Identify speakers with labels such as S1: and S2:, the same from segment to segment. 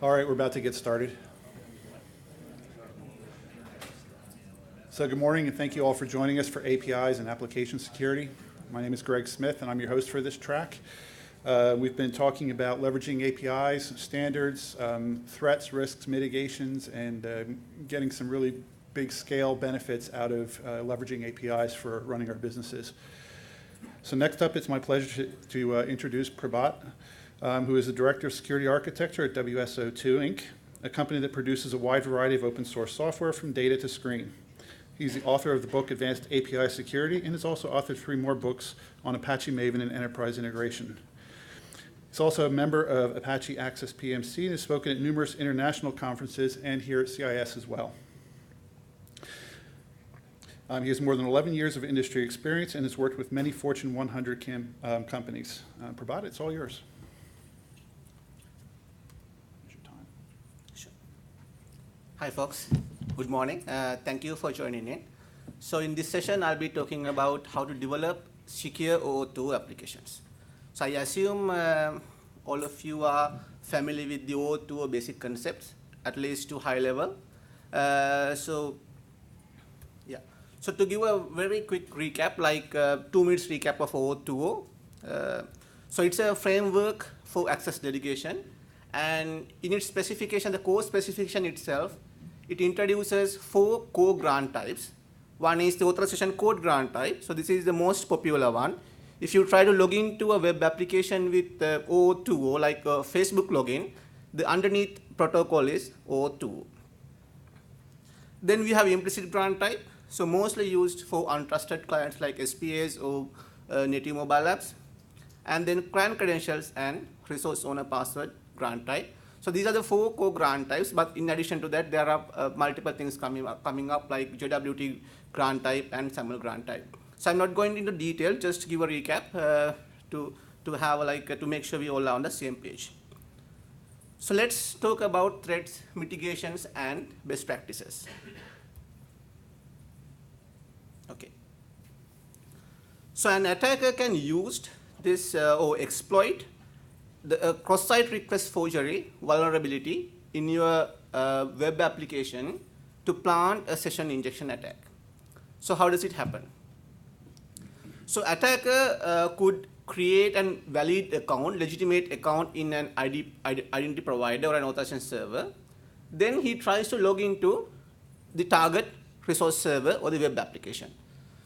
S1: All right, we're about to get started. So good morning, and thank you all for joining us for APIs and Application Security. My name is Greg Smith, and I'm your host for this track. We've been talking about leveraging APIs, standards, threats, risks, mitigations, and getting some really big scale benefits out of leveraging APIs for running our businesses. So next up, it's my pleasure to introduce Prabath, who is the Director of Security Architecture at OAuth 2.0 Inc., a company that produces a wide variety of open source software from data to screen. He's the author of the book Advanced API Security and has also authored 3 more books on Apache Maven and enterprise integration. He's also a member of Apache Access PMC and has spoken at numerous international conferences and here at CIS as well. He has more than 11 years of industry experience and has worked with many Fortune 100 companies. Prabath, it's all yours.
S2: Hi folks, good morning. Thank you for joining in. So in this session, I'll be talking about how to develop secure OAuth 2.0 applications. So I assume all of you are familiar with the OAuth 2.0 basic concepts, at least to high level. So to give a very quick recap, like 2 minutes recap of OAuth 2.0. So it's a framework for access delegation, and in its specification, the core specification itself, it introduces 4 core grant types. One is the authorization code grant type. So this is the most popular one. If you try to log into a web application with OAuth 2.0, like a Facebook login, the underneath protocol is OAuth 2.0. Then we have implicit grant type. So mostly used for untrusted clients like SPAs or native mobile apps. And then client credentials and resource owner password grant type. So these are the 4 core grant types, but in addition to that, there are multiple things coming up like JWT grant type and SAML grant type. So I'm not going into detail, just give a recap to make sure we all are on the same page. So let's talk about threats, mitigations, and best practices. Okay. So an attacker can use this or exploit the cross-site request forgery vulnerability in your web application to plant a session injection attack. So how does it happen? So attacker could create a valid account, legitimate account in an identity provider or an authorization server. Then he tries to log into the target resource server or the web application.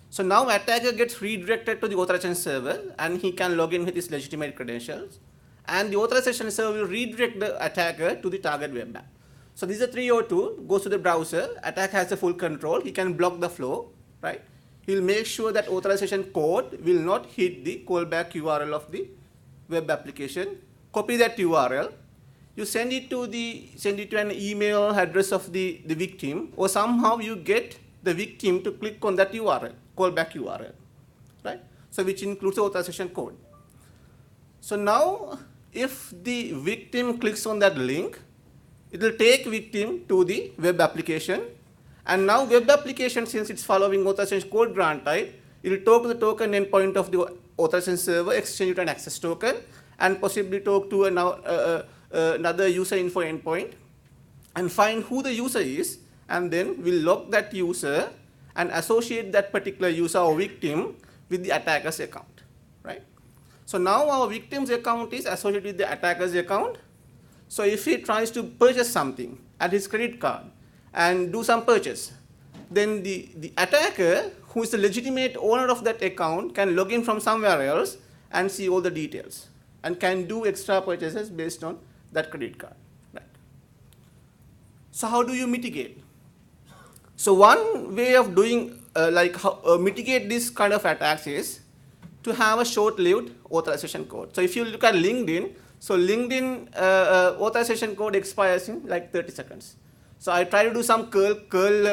S2: So now attacker gets redirected to the authorization server and he can log in with his legitimate credentials. And the authorization server will redirect the attacker to the target web app. So this is a 302, goes to the browser, attacker has the full control, he can block the flow, right? He'll make sure that authorization code will not hit the callback URL of the web application. Copy that URL, you send it to an email address of the victim, or somehow you get the victim to click on that URL, callback URL, right? So which includes the authorization code. So now, if the victim clicks on that link, it will take victim to the web application. And now web application, since it's following authorization code grant type, it will talk to the token endpoint of the authorization server, exchange it an access token, and possibly talk to another user info endpoint, and find who the user is, and then we'll log that user and associate that particular user or victim with the attacker's account, right? So now our victim's account is associated with the attacker's account. So if he tries to purchase something at his credit card and do some purchase, then the attacker, who is the legitimate owner of that account, can log in from somewhere else and see all the details and can do extra purchases based on that credit card, right? So how do you mitigate? So one way of doing mitigate this kind of attacks is to have a short-lived authorization code. So if you look at LinkedIn, so LinkedIn authorization code expires in like 30 seconds. So I try to do some curl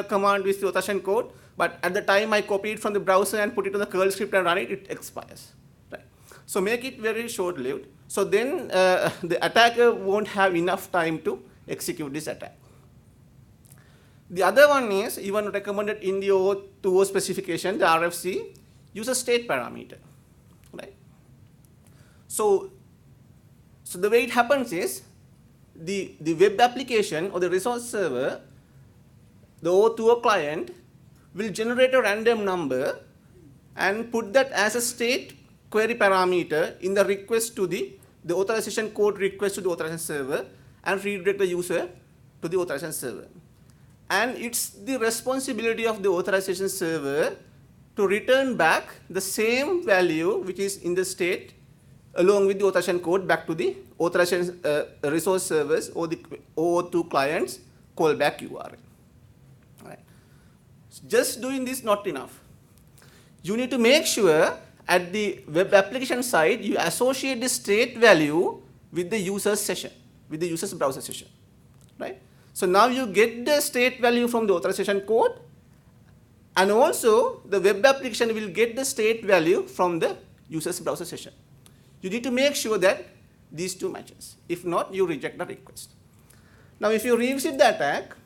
S2: command with the authorization code, but at the time I copy it from the browser and put it on the curl script and run it, it expires, right? So make it very short-lived. So then the attacker won't have enough time to execute this attack. The other one is even recommended in the OAuth 2.0 specification, the RFC, use a state parameter, right? So the way it happens is the web application or the resource server, the OAuth 2.0 client, will generate a random number and put that as a state query parameter in the request to the authorization code request to the authorization server and redirect the user to the authorization server. And it's the responsibility of the authorization server to return back the same value which is in the state along with the authorization code back to the authorization resource servers or the OAuth 2 clients callback URL. Right. Just doing this not enough. You need to make sure at the web application side you associate the state value with the user's session, with the user's browser session. Right? So now you get the state value from the authorization code, and also the web application will get the state value from the user's browser session. You need to make sure that these two matches. If not, you reject the request. Now if you revisit the attack,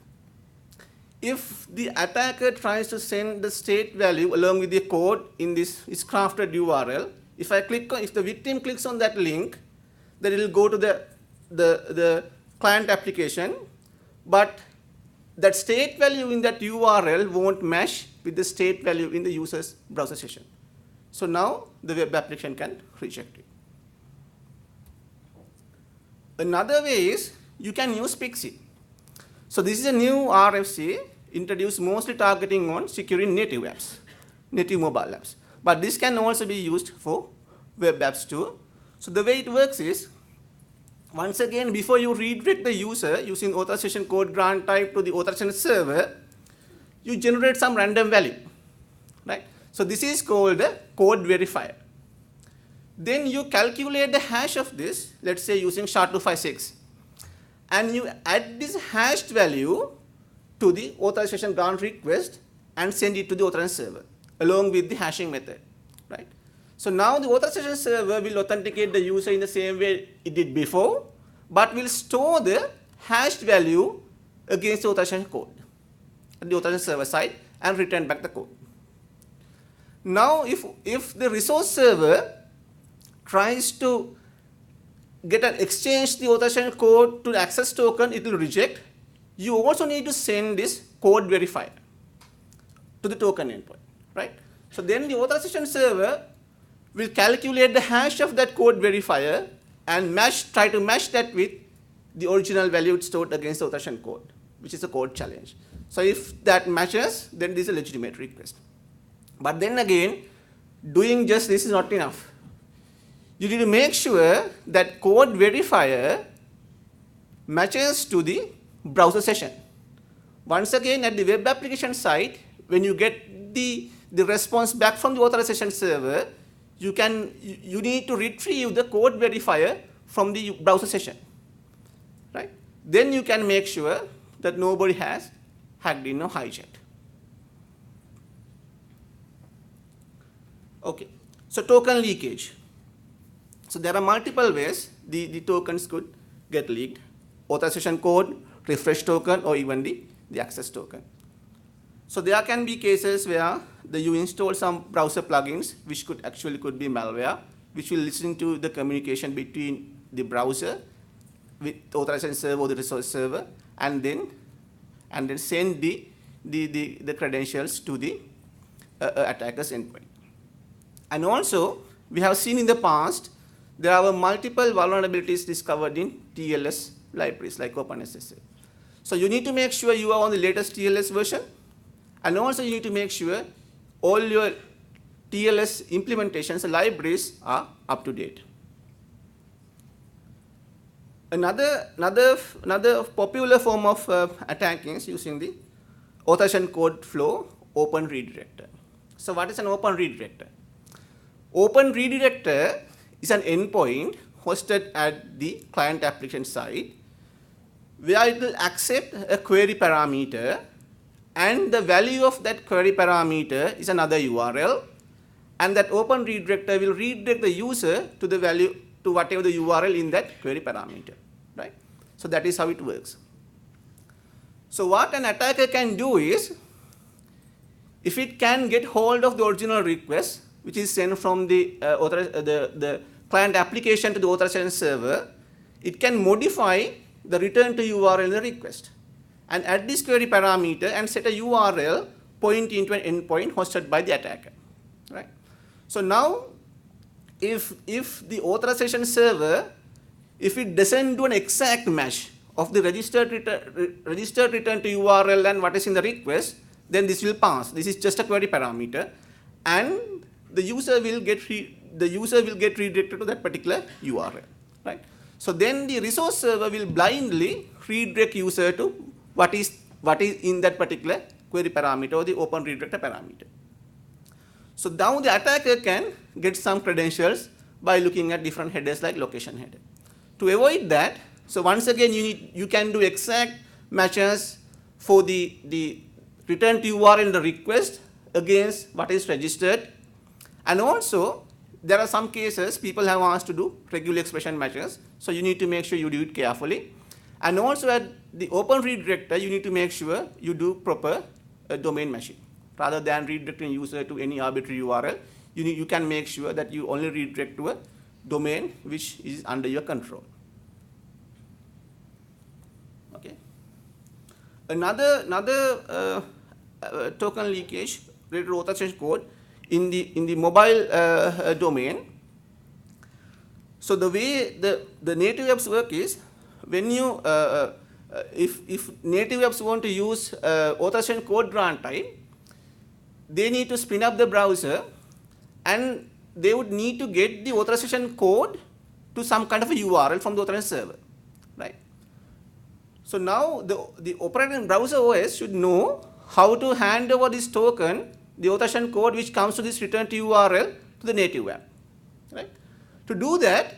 S2: if the attacker tries to send the state value along with the code in this crafted URL, if the victim clicks on that link, then it will go to the client application, but that state value in that URL won't match with the state value in the user's browser session. So now the web application can reject it. Another way is you can use Pixie. So this is a new RFC introduced mostly targeting on securing native apps, native mobile apps. But this can also be used for web apps too. So the way it works is, once again, before you redirect the user using authorization code grant type to the authorization server, you generate some random value, right? So this is called the CodeVerifier. Then you calculate the hash of this, let's say using SHA-256, and you add this hashed value to the authorization grant request and send it to the authorization server along with the hashing method, right? So now the authorization server will authenticate the user in the same way it did before, but will store the hashed value against the authorization code at the authorization server side and return back the code. Now if the resource server tries to exchange the authorization code to the access token, it will reject. You also need to send this CodeVerifier to the token endpoint, right? So then the authorization server will calculate the hash of that CodeVerifier and try to match that with the original value stored against the authorization code, which is a code challenge. So if that matches, then this is a legitimate request. But then again, doing just this is not enough. You need to make sure that CodeVerifier matches to the browser session. Once again, at the web application side, when you get the response back from the authorization server, you need to retrieve the CodeVerifier from the browser session, right? Then you can make sure that nobody has hacked in or hijacked. Okay, so token leakage. So there are multiple ways the tokens could get leaked: authorization code, refresh token, or even the access token. So there can be cases where you install some browser plugins which could be malware, which will listen to the communication between the browser with the authorization server or the resource server, and then send the credentials to the attacker's endpoint. And also, we have seen in the past there are multiple vulnerabilities discovered in TLS libraries like OpenSSL. So you need to make sure you are on the latest TLS version, and also you need to make sure all your TLS implementations and libraries are up to date. Another popular form of attacking is using the authorization code flow open redirector. So what is an open redirector? Open redirector is an endpoint hosted at the client application side where it will accept a query parameter, and the value of that query parameter is another URL, and that open redirector will redirect the user to the value to whatever the URL in that query parameter, right? So that is how it works. So what an attacker can do is, if it can get hold of the original request, which is sent from the client application to the authorization server, it can modify the return to URL in the request, and add this query parameter and set a URL pointing to an endpoint hosted by the attacker, right? So now, if the authorization server, if it doesn't do an exact match of the registered return to URL and what is in the request, then this will pass. This is just a query parameter, and the user will get redirected to that particular URL, right? So then the resource server will blindly redirect user to what is in that particular query parameter or the open redirector parameter. So now the attacker can get some credentials by looking at different headers like location header. To avoid that, so once again you can do exact matches for the return to URL in the request against what is registered, and also there are some cases people have asked to do regular expression matches, so you need to make sure you do it carefully. And also at the open redirector, you need to make sure you do proper domain matching. Rather than redirecting user to any arbitrary URL, you can make sure that you only redirect to a domain which is under your control. Okay. Another token leakage related to authorization code in the mobile domain. So the way the native apps work is, when you if native apps want to use authorization code runtime, they need to spin up the browser, and they would need to get the authorization code to some kind of a URL from the authorization server, right? So now the operating browser OS should know how to hand over this token, the authorization code which comes to this return to URL, to the native app, right? To do that,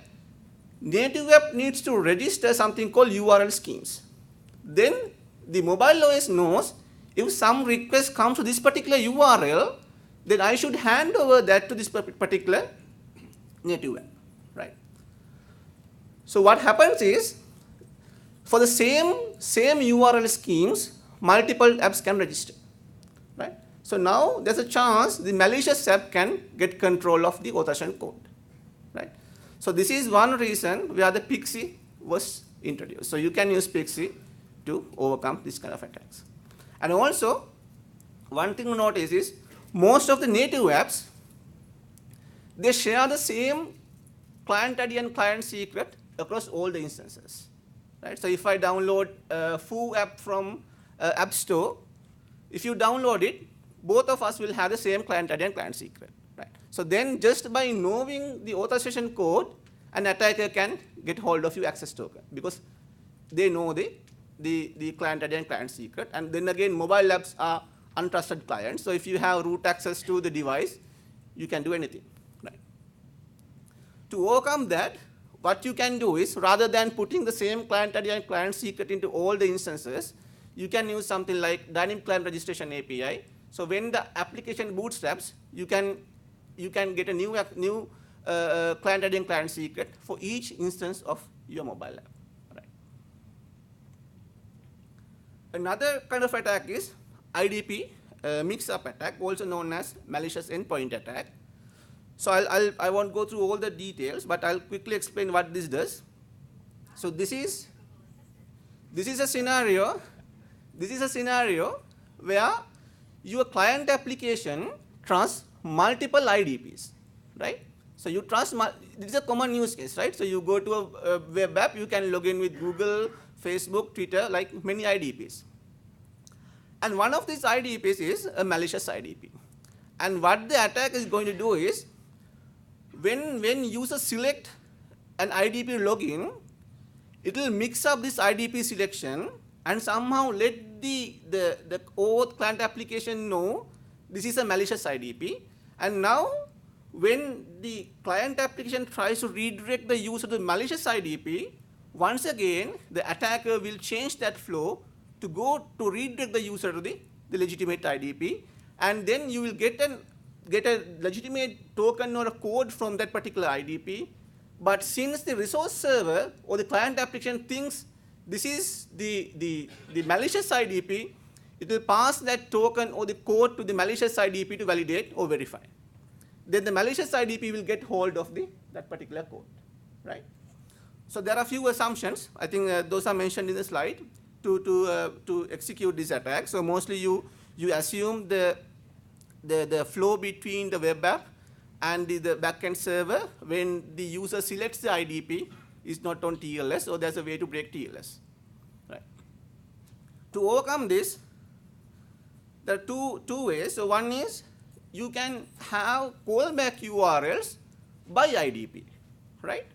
S2: native app needs to register something called URL schemes. Then the mobile OS knows if some request comes to this particular URL, then I should hand over that to this particular native app, right? So what happens is, for the same URL schemes, multiple apps can register, right? So now there's a chance the malicious app can get control of the authorization code, right? So this is one reason where the Pixie was introduced. So you can use Pixie to overcome this kind of attacks. And also, one thing to notice is, most of the native apps, they share the same client ID and client secret across all the instances, right? So if I download Foo app from App Store, if you download it, both of us will have the same client ID and client secret, right? So then just by knowing the authorization code, an attacker can get hold of your access token, because they know the client ID and client secret. And then again, mobile apps are untrusted clients. So if you have root access to the device, you can do anything, right? To overcome that, what you can do is, rather than putting the same client ID and client secret into all the instances, you can use something like dynamic client registration API. So when the application bootstraps, you can get a new client ID and client secret for each instance of your mobile app. Another kind of attack is IDP Mix of Attack, also known as malicious endpoint attack. So I won't go through all the details, but I'll quickly explain what this does. So this is a scenario. This is a scenario where your client application trusts multiple IDPs, right? So you trust, this is a common use case, right? So you go to a web app, you can log in with Google, Facebook, Twitter, like many IDPs. And one of these IDPs is a malicious IDP. And what the attack is going to do is, when users select an IDP login, it will mix up this IDP selection and somehow let the OAuth client application know this is a malicious IDP. And now, when the client application tries to redirect the user to the malicious IDP, once again, the attacker will change that flow to go to redirect the user to the legitimate IDP, and then you will get a legitimate token or a code from that particular IDP. But since the resource server or the client application thinks this is the malicious IDP, it will pass that token or the code to the malicious IDP to validate or verify. Then the malicious IDP will get hold of that particular code, right? So there are few assumptions. I think those are mentioned in the slide to execute this attack. So mostly you assume the flow between the web app and the backend server when the user selects the IDP is not on TLS, so there's a way to break TLS. Right. To overcome this, there are two ways. So one is you can have callback URLs by IDP, right?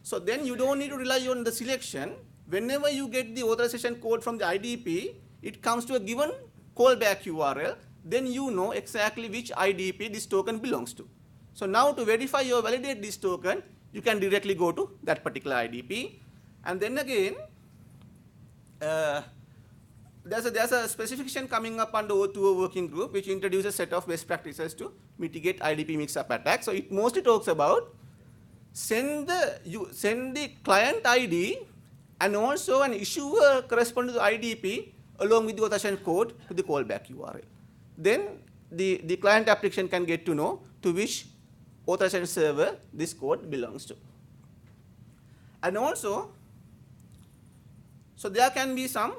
S2: So then you don't need to rely on the selection. Whenever you get the authorization code from the IDP, it comes to a given callback URL, then you know exactly which IDP this token belongs to. So now to verify or validate this token, you can directly go to that particular IDP. And then again, there's a specification coming up under OAuth 2.0 working group which introduces a set of best practices to mitigate IDP mix of attack. So it mostly talks about send the client ID and also an issuer corresponding to the IDP along with the authorization code to the callback URL. Then the client application can get to know to which authorization server this code belongs to. And also, so there can be some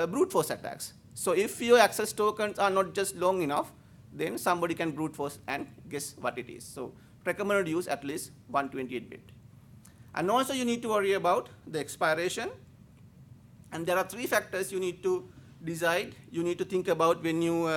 S2: brute force attacks. So if your access tokens are not just long enough, then somebody can brute force and guess what it is. So recommended use at least 128-bit. And also you need to worry about the expiration. And there are 3 factors you need to decide. You need to think about when you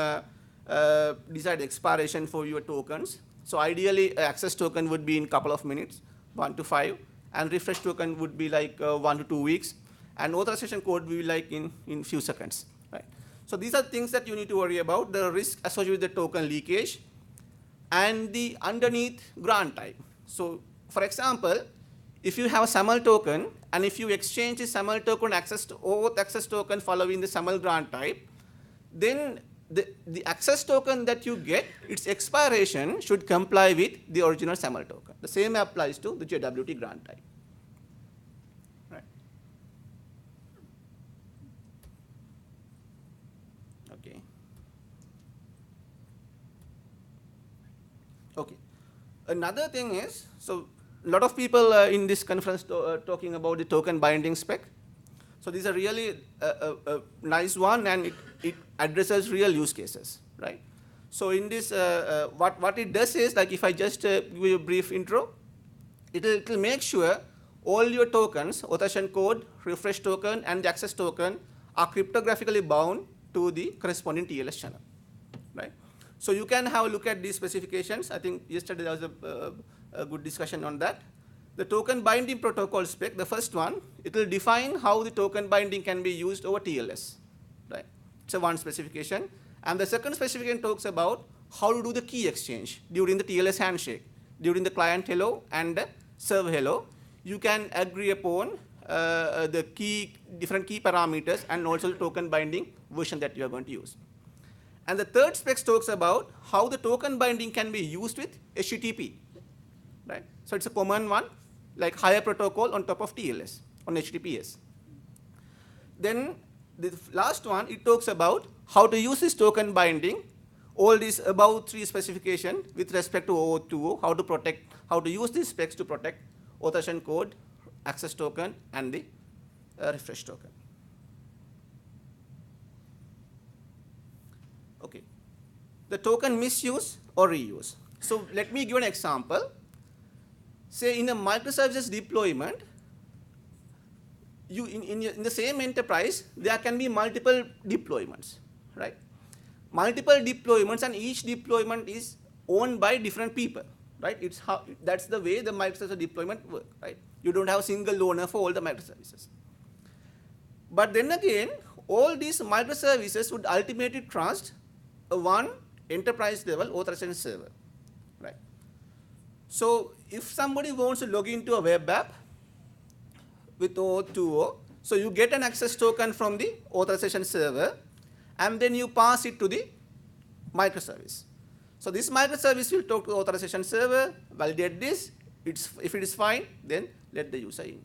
S2: decide expiration for your tokens. So ideally, access token would be in a couple of minutes, 1 to 5, and refresh token would be like 1 to 2 weeks, and authorization code will be like in few seconds, right? So these are things that you need to worry about: the risk associated with the token leakage, and the underneath grant type. So for example, if you have a SAML token, and if you exchange the SAML token access to OAuth access token following the SAML grant type, then the access token that you get, its expiration should comply with the original SAML token. The same applies to the JWT grant type. Right. Okay. Okay. Another thing is, so a lot of people in this conference talking about the token binding spec. So these are really a nice one, and it addresses real use cases, right? So in this, what it does is, like if I just give you a brief intro, it'll make sure all your tokens, authorization code, refresh token, and the access token are cryptographically bound to the corresponding TLS channel, right? So you can have a look at these specifications. I think yesterday there was a good discussion on that. The token binding protocol spec, the first one, it will define how the token binding can be used over TLS, right? It's a one specification. And the second specification talks about how to do the key exchange during the TLS handshake. During the client hello and the server hello, you can agree upon the different key parameters and also the token binding version that you are going to use. And the third spec talks about how the token binding can be used with HTTP, right? So it's a common one, like higher protocol on top of TLS, on HTTPS. Then the last one, it talks about how to use this token binding, all these above 3 specifications with respect to OAuth 2.0, how to use these specs to protect authorization code, access token, and the refresh token. Okay. The token misuse or reuse. So let me give an example. Say in a microservices deployment, in the same enterprise, there can be multiple deployments, right? Multiple deployments, and each deployment is owned by different people, right? That's the way the microservice deployment works, right? You don't have a single owner for all the microservices. But then again, all these microservices would ultimately trust a one enterprise level authorization server, right? So if somebody wants to log into a web app with OAuth 2.0, so you get an access token from the authorization server, and then you pass it to the microservice. So this microservice will talk to the authorization server, validate this. If it is fine, then let the user in.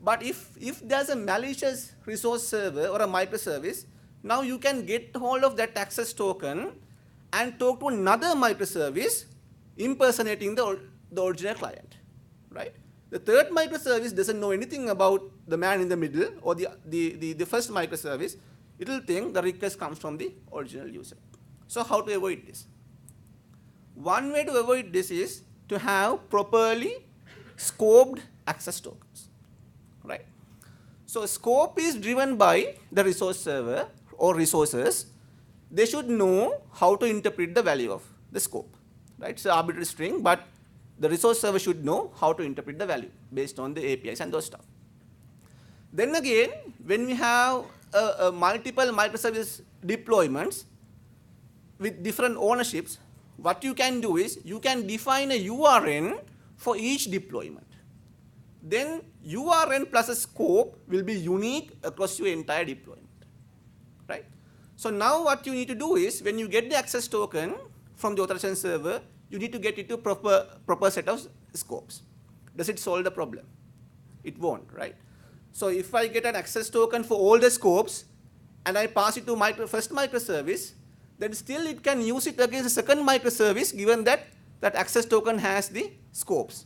S2: But if there's a malicious resource server or a microservice, now you can get hold of that access token and talk to another microservice impersonating the original client, right? The third microservice doesn't know anything about the man in the middle or the first microservice. It will think the request comes from the original user. So how to avoid this? One way to avoid this is to have properly scoped access tokens, right? So scope is driven by the resource server or resources. They should know how to interpret the value of the scope, right? It's an arbitrary string, but the resource server should know how to interpret the value based on the APIs and those stuff. Then again, when we have multiple microservice deployments with different ownerships, what you can do is you can define a URN for each deployment. Then URN plus a scope will be unique across your entire deployment, right? So now what you need to do is when you get the access token from the authorization server, you need to get it to proper set of scopes. Does it solve the problem? It won't, right? So if I get an access token for all the scopes and I pass it to first microservice, then still it can use it against the second microservice given that that access token has the scopes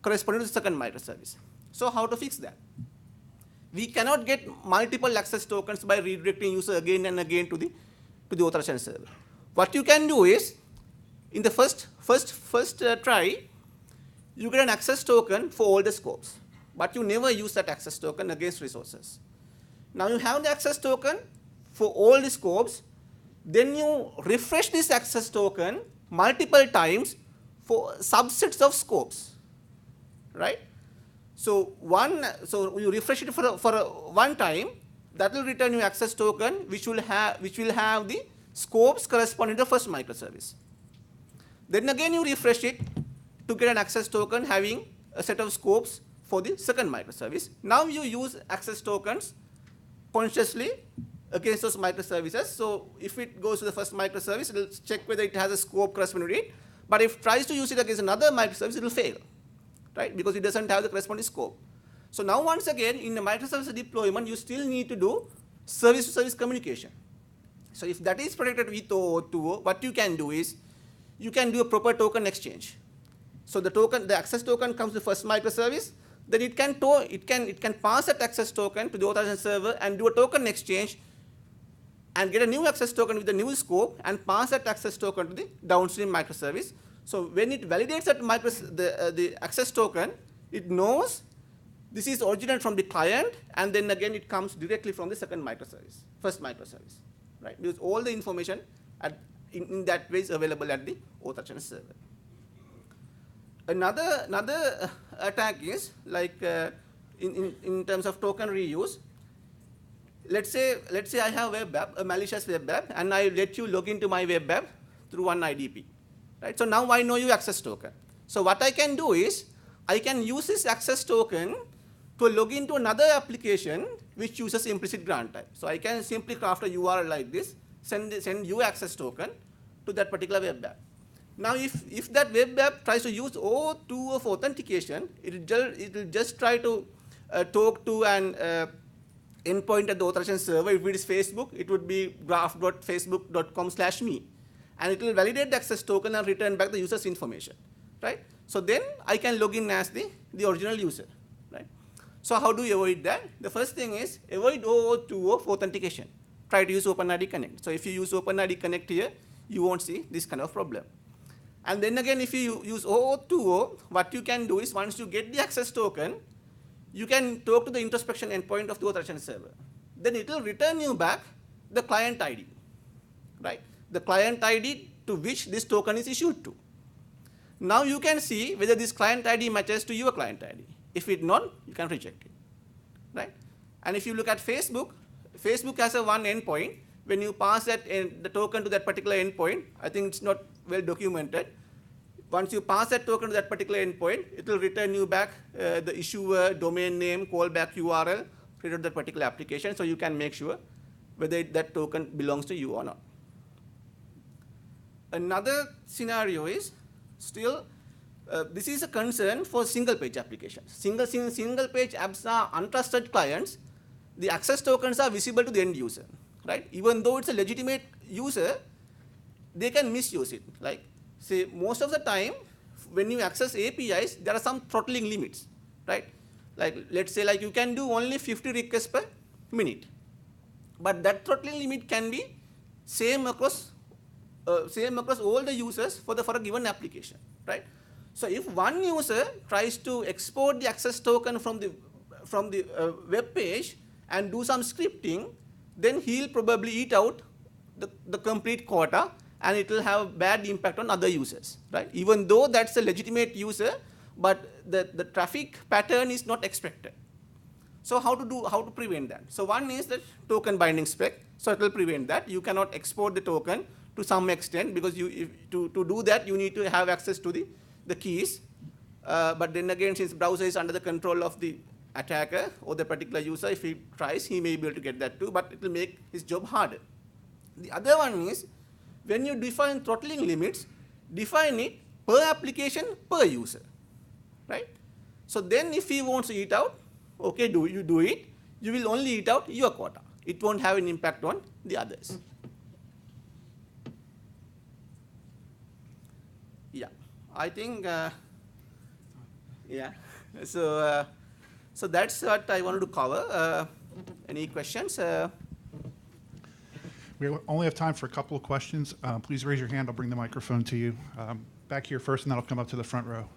S2: corresponding to the second microservice. So how to fix that? We cannot get multiple access tokens by redirecting user again and again to the authorization server. What you can do is in the first try, you get an access token for all the scopes, but you never use that access token against resources. Now you have the access token for all the scopes, then you refresh this access token multiple times for subsets of scopes, right? So you refresh it for one time, that will return you access token which will have the scopes corresponding to the first microservice. Then again you refresh it to get an access token having a set of scopes for the second microservice. Now you use access tokens consciously against those microservices. So if it goes to the first microservice, it will check whether it has a scope corresponding to it. But if it tries to use it against another microservice, it will fail, right? Because it doesn't have the corresponding scope. So now once again, in the microservice deployment, you still need to do service-to-service communication. So if that is protected with OAuth 2.0, what you can do is you can do a proper token exchange. So the access token comes to the first microservice, then it can pass that access token to the authorization server and do a token exchange and get a new access token with a new scope and pass that access token to the downstream microservice. So when it validates that the access token, it knows this is originated from the client, and then again it comes directly from the second microservice, first microservice, right? Because all the information in that way is available at the authorization server. Another attack is like in terms of token reuse. Let's say I have web app, a malicious web app, and I let you log into my web app through one IDP, right? So now I know your access token. So what I can do is I can use this access token to log into another application which uses implicit grant type. So I can simply craft a URL like this, send you access token to that particular web app. Now if that web app tries to use OAuth 2.0 for authentication, it will just try to talk to an endpoint at the authorization server. If it is Facebook, it would be graph.facebook.com/me. And it will validate the access token and return back the user's information, right? So then I can log in as the original user, right? So how do you avoid that? The first thing is avoid OAuth 2.0 for authentication. Try to use OpenID Connect. So if you use OpenID Connect here, you won't see this kind of problem. And then again, if you use OAuth 2.0, what you can do is once you get the access token, you can talk to the introspection endpoint of the authorization server. Then it will return you back the client ID, right? The client ID to which this token is issued to. Now you can see whether this client ID matches to your client ID. If it not, you can reject it, right? And if you look at Facebook, Facebook has a one endpoint. When you pass the token to that particular endpoint, I think it's not well documented. Once you pass that token to that particular endpoint, it will return you back the issuer, domain name, callback URL related to that particular application, so you can make sure whether that token belongs to you or not. Another scenario is still, this is a concern for single-page applications. Single-page apps are untrusted clients. The access tokens are visible to the end user, right? Even though it's a legitimate user, they can misuse it. Like, say, most of the time, when you access APIs, there are some throttling limits, right? Like let's say like you can do only 50 requests per minute, but that throttling limit can be same across all the users for a given application, right? So if one user tries to export the access token from the web page and do some scripting, then he'll probably eat out the complete quota, and it will have bad impact on other users, right? Even though that's a legitimate user, but the traffic pattern is not expected. So how to prevent that? So one is the token binding spec. So it will prevent that. You cannot export the token to some extent, because to do that you need to have access to the keys. But then again, since browser is under the control of the attacker or the particular user, if he tries, he may be able to get that too, but it will make his job harder. The other one is, when you define throttling limits, define it per application, per user, right? So then if he wants to eat out, okay, you do it, you will only eat out your quota. It won't have an impact on the others. Yeah, I think, yeah. So that's what I wanted to cover. Any questions?
S1: We only have time for a couple of questions. Please raise your hand. I'll bring the microphone to you. Back here first, and then I'll come up to the front row.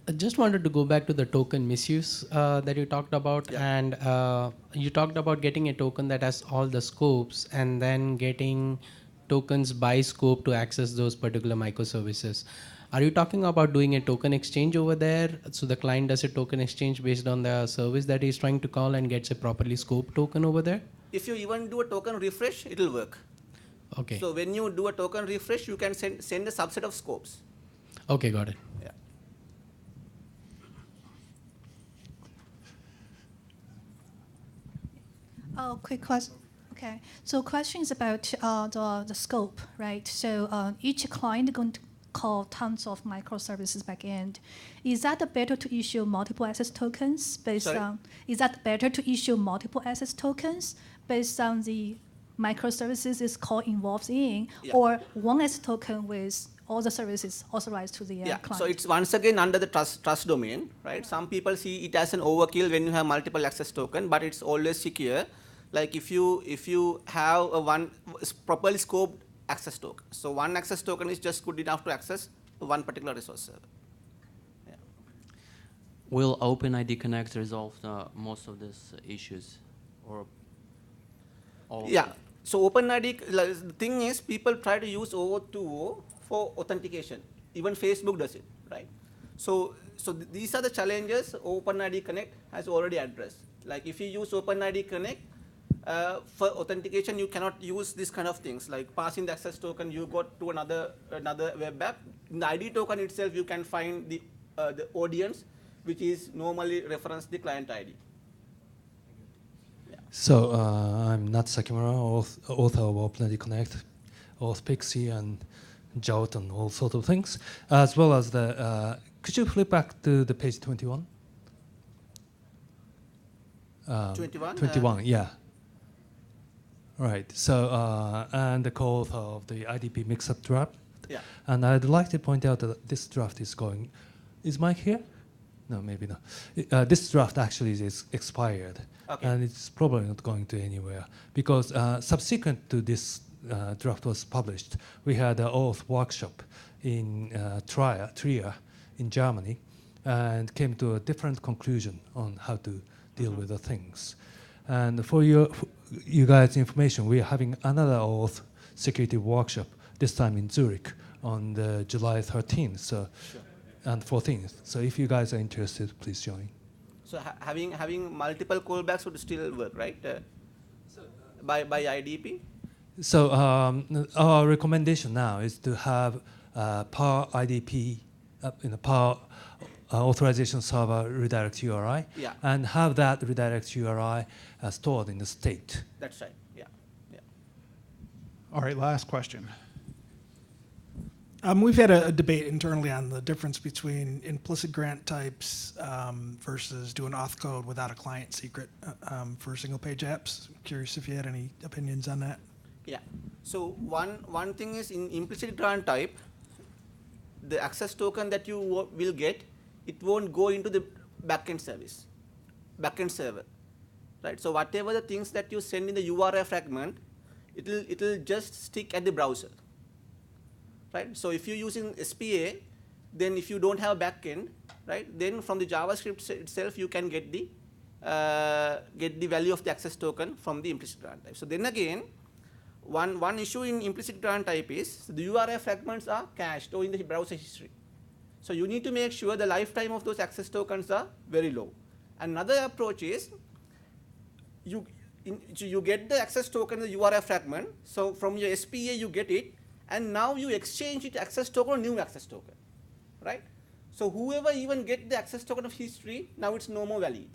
S3: I just wanted to go back to the token misuse that you talked about.
S2: Yeah.
S3: And you talked about getting a token that has all the scopes and then getting tokens by scope to access those particular microservices. Are you talking about doing a token exchange over there? So the client does a token exchange based on the service that he's trying to call and gets a properly scoped token over there?
S2: If you even do a token refresh, it will work.
S3: Okay.
S2: So when you do a token refresh, you can send a subset of scopes.
S3: Okay, got it.
S2: Yeah.
S4: Oh, quick question. Okay, so question is about the scope, right? So each client going to call tons of microservices backend. Is that better to issue multiple access tokens based
S2: Sorry?
S4: on? Is that better to issue multiple access tokens based on the microservices this call involves in,
S2: Yeah.
S4: or one access token with all the services authorized to the
S2: Yeah,
S4: client?
S2: so it's once again under the trust domain, right? Some people see it as an overkill when you have multiple access token, but it's always secure. Like if you have a one properly scoped access token, so one access token is just good enough to access one particular resource server. Yeah.
S5: Will OpenID Connect resolve most of these issues, or all?
S2: Yeah. So OpenID, the thing is, people try to use OAuth 2.0 for authentication. Even Facebook does it, right? So these are the challenges OpenID Connect has already addressed. Like if you use OpenID Connect for authentication, you cannot use these kind of things like passing the access token. You got to another web app. In the ID token itself, you can find the audience, which is normally reference the client ID.
S6: So I'm Nat Sakimura, author of OpenID Connect, OAuth Pixie, and Jout, and all sorts of things, as well as the. Could you flip back to the page 21?
S2: 21?
S6: 21, yeah. Right. So and the co-author of the IDP Mix of Draft.
S2: Yeah.
S6: And I'd like to point out that this draft is going. Is Mike here? No, maybe not. This draft actually is expired.
S2: Okay.
S6: And it's probably not going to anywhere, because subsequent to this draft was published, we had an OAuth workshop in Trier in Germany, and came to a different conclusion on how to deal with the things. And for you guys' information, we are having another OAuth security workshop, this time in Zurich on the July 13th and 14th. So if you guys are interested, please join.
S2: So having multiple callbacks would still work, right? By IDP?
S6: So our recommendation now is to have per IDP, per authorization server redirect URI,
S2: Yeah.
S6: and have that redirect URI stored in the state.
S2: That's right. Yeah.
S1: All right, last question.
S7: We've had a debate internally on the difference between implicit grant types versus doing auth code without a client secret for single page apps. I'm curious if you had any opinions on that.
S2: Yeah. So one thing is in implicit grant type, the access token that you will get, it won't go into the backend server, right? So whatever the things that you send in the URI fragment, it'll just stick at the browser, right? So if you're using SPA, then if you don't have backend, right, then from the JavaScript itself you can get the value of the access token from the implicit grant type. So then again, one issue in implicit grant type is the URI fragments are cached or in the browser history. So you need to make sure the lifetime of those access tokens are very low. Another approach is you get the access token, the URI fragment. So from your SPA you get it, and now you exchange it access token or new access token, right? So whoever even get the access token of history, now it's no more valid,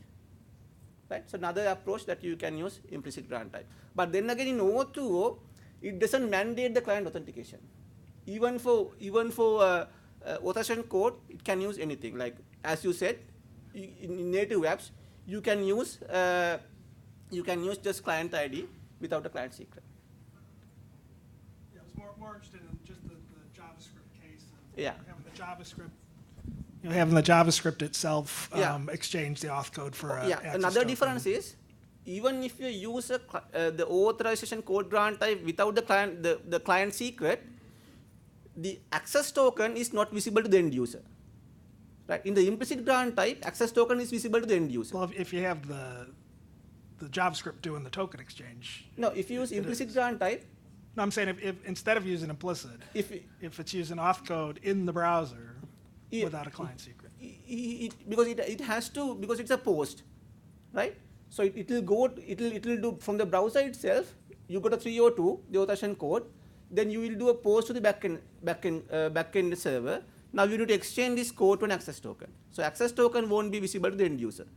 S2: right? So another approach that you can use implicit grant type. But then again in OAuth 2.0, it doesn't mandate the client authentication. Even for authorization code, it can use anything. Like as you said, in native apps, you can use just client ID without a client secret.
S7: Yeah, I was more interested in just the JavaScript case.
S2: Yeah.
S7: Having the JavaScript itself
S2: Yeah.
S7: exchange the auth code for a
S2: Yeah.
S7: access
S2: Another
S7: token.
S2: difference is, even if you use the authorization code grant type without the client secret, the access token is not visible to the end user. Right? In the implicit grant type, access token is visible to the end user.
S7: Well, if you have the JavaScript doing the token exchange.
S2: No, if you use
S7: it
S2: implicit
S7: is.
S2: grant type,
S7: No, I'm saying if instead of using implicit,
S2: if
S7: it's using auth code in the browser
S2: Yeah.
S7: without a client secret.
S2: because it has to, because it's a post, right? So it'll do from the browser itself. You go to 302, the authorization code, then you will do a post to the backend server. Now you need to exchange this code to an access token. So access token won't be visible to the end user,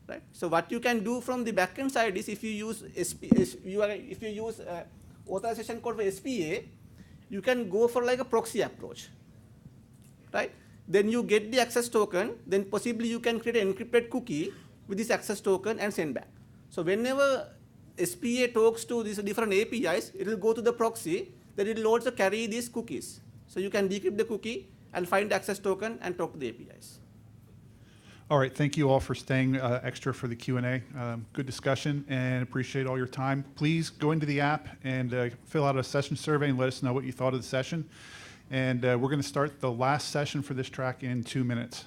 S2: right? So what you can do from the backend side is if you use authorization code for SPA, you can go for like a proxy approach, right? Then you get the access token, then possibly you can create an encrypted cookie with this access token and send back. So whenever SPA talks to these different APIs, it will go to the proxy, then it will also carry these cookies. So you can decrypt the cookie and find the access token and talk to the APIs.
S1: All right, thank you all for staying extra for the Q&A. Good discussion and appreciate all your time. Please go into the app and fill out a session survey and let us know what you thought of the session. And we're going to start the last session for this track in 2 minutes.